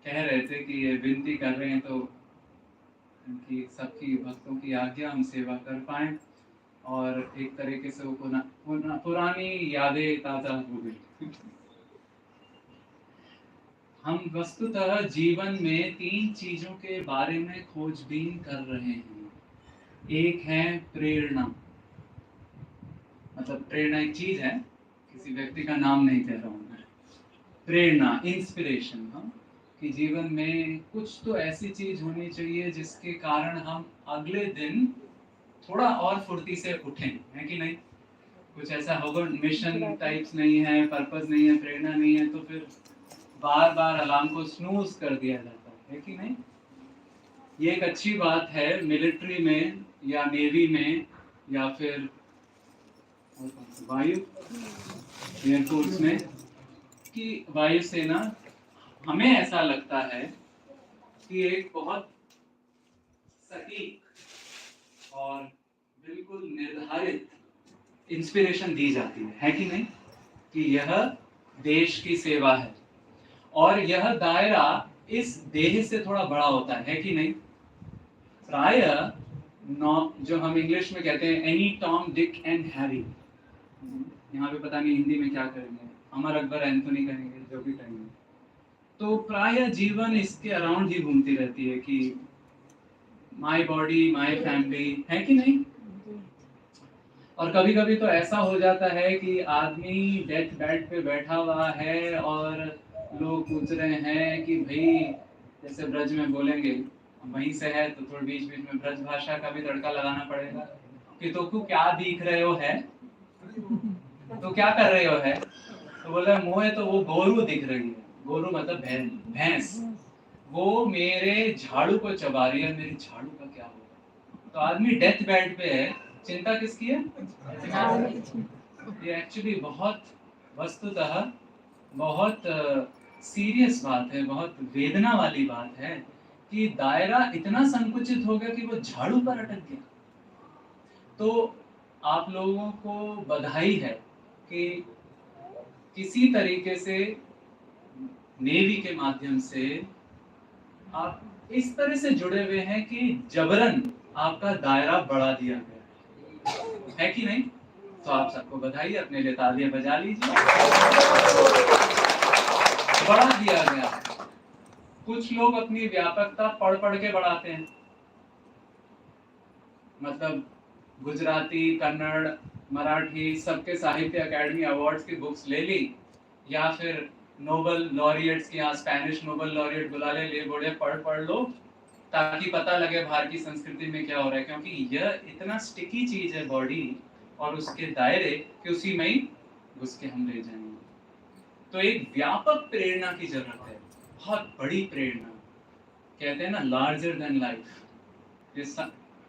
कह रहे थे कि ये विनती कर रहे हैं तो उनकी सबकी भक्तों की आज्ञा हम सेवा कर पाएं और एक तरीके से वो पुरानी यादें ताज़ा हो गई। हम वस्तुतः जीवन में 3 चीजों के बारे में खोजबीन कर रहे हैं। एक है प्रेरणा, मतलब प्रेरणा एक चीज है, किसी व्यक्ति का नाम नहीं कह रहा हूं मैं। प्रेरणा, इंस्पिरेशन, हम कि जीवन में कुछ तो ऐसी चीज होनी चाहिए जिसके कारण हम अगले दिन थोड़ा और फुर्ती से उठें, है कि नहीं? कुछ ऐसा होगा, मिशन टाइप्स नहीं है, पर्पस नहीं है, प्रेरणा नहीं है, तो फिर बार बार अलार्म को स्नूज कर दिया जाता है कि नहीं? ये एक अच्छी बात है मिलिट्री में या नेवी में या फिर वायु एयरफोर्स में, कि वायुसेना, हमें ऐसा लगता है कि एक बहुत सटीक और बिल्कुल निर्धारित इंस्पिरेशन दी जाती है कि नहीं? कि यह देश की सेवा है और यह दायरा इस देह से थोड़ा बड़ा होता है कि नहीं? प्राय जो हम इंग्लिश में कहते हैं any Tom Dick and Harry, यहाँ पे पता नहीं हिंदी में क्या करेंगे, अमर अकबर एंथोनी कहेंगे, जो भी कहेंगे, तो प्राय जीवन इसके अराउंड ही घूमती रहती है कि माय बॉडी माय फैमिली, है कि नहीं? और कभी कभी तो ऐसा हो जाता है कि आदमी डेथ बेड पे बैठा हुआ है और लोग पूछ रहे हैं कि भाई, जैसे ब्रज में बोलेंगे, वहीं से है तो थोड़ा बीच बीच में ब्रज भाषा का भी तड़का लगाना पड़ेगा कि तो तू क्या दिख रहे हो है, तो क्या कर रहे हो है, तो बोला मुझे तो वो गोरू दिख रही है। गोरू मतलब भैंस, वो मेरे झाड़ू को चबा रही है, मेरी झाड़ू का क्या होगा? तो आदमी डेथ बेड पे है, चिंता किसकी है? ये एक्चुअली बहुत, वस्तुतः बहुत सीरियस बात है, बहुत वेदना वाली बात है कि दायरा इतना संकुचित हो गया कि वो झाड़ू पर अटक गया। तो आप लोगों को बधाई है कि किसी तरीके से नेवी के माध्यम से आप इस तरह से जुड़े हुए हैं कि जबरन आपका दायरा बढ़ा दिया गया है कि नहीं? तो आप सबको बधाई, अपने लिए तालियां बजा लीजिए। बढ़ा दिया गया। कुछ लोग अपनी व्यापकता पढ़ पढ़ के बढ़ाते हैं, मतलब गुजराती, कन्नड़, मराठी सबके साहित्य अकादमी अवार्ड्स की बुक्स ले ली, या फिर नोबल लॉरिएट्स की, यहाँ स्पेनिश नोबल लॉरिएट बुला ले बोले पढ़ लो ताकि पता लगे भारतीय संस्कृति में क्या हो रहा है, क्योंकि यह इतना स्टिकी चीज है बॉडी और उसके दायरे कि उसी में ही घुस के हम ले जाएंगे। तो एक व्यापक प्रेरणा की जरूरत है, बहुत बड़ी प्रेरणा, कहते हैं ना लार्जर देन लाइफ। ये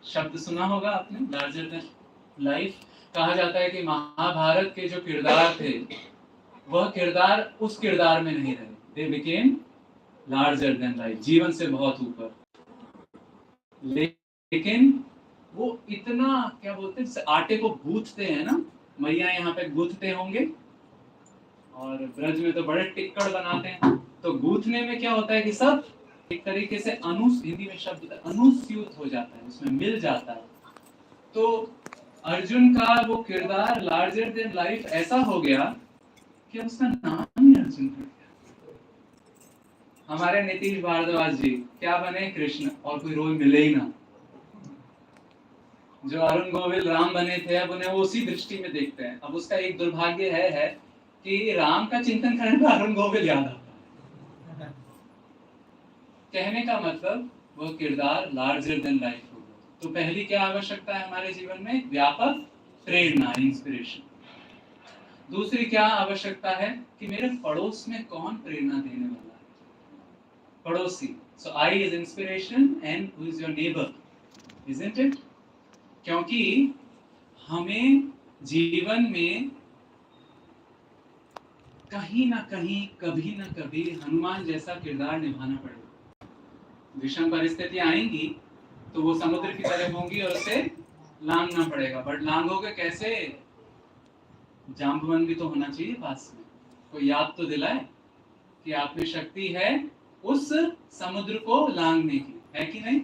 शब्द सुना होगा आपने, लार्जर देन लाइफ। कहा जाता है कि महाभारत के जो किरदार थे वह किरदार उस किरदार में नहीं रहे, they became larger than life, जीवन से बहुत ऊपर। लेकिन वो इतना, क्या बोलते हैं, आटे को गूंथते हैं ना, मैया यहाँ पे गूंथते होंगे और ब्रज में तो बड़े टिक्कड़ बनाते हैं, तो गूंथने में क्या होता है कि सब एक तरीके से हिंदी में शब्द अनुस्यूत हो जाता है, उसमें मिल जाता है। तो अर्जुन का वो किरदार लार्जर देन लाइफ ऐसा हो गया कि उसका नाम ही अर्जुन पड़ गया। हमारे नीतीश भारद्वाज जी क्या बने? कृष्ण, और कोई रोल मिले ही ना। जो अरुण गोविल राम बने थे, अब उन्हें वो उसी दृष्टि में देखते हैं। अब उसका एक दुर्भाग्य है कि राम का चिंतन करने पर अरुण गोविल याद आता है। कहने का मतलब वो किरदार लार्जर देन लाइफ हो गया। तो पहली क्या आवश्यकता है हमारे जीवन में? व्यापक प्रेरणा, इंस्पिरेशन। दूसरी क्या आवश्यकता है कि मेरे पड़ोस में कौन प्रेरणा देने वाला है? पड़ोसी। So I is inspiration and who is your neighbour, isn't it? क्योंकि हमें जीवन में कहीं ना कहीं, कभी ना कभी हनुमान जैसा किरदार निभाना पड़ेगा। विषम परिस्थितियां आएंगी तो वो समुद्र की तरह होंगी और उसे लांघना पड़ेगा। बट लांघोगे कैसे? जाम्बवन भी तो होना चाहिए पास में, कोई याद तो दिलाए कि आप में शक्ति है उस समुद्र को लांघने की, है कि नहीं?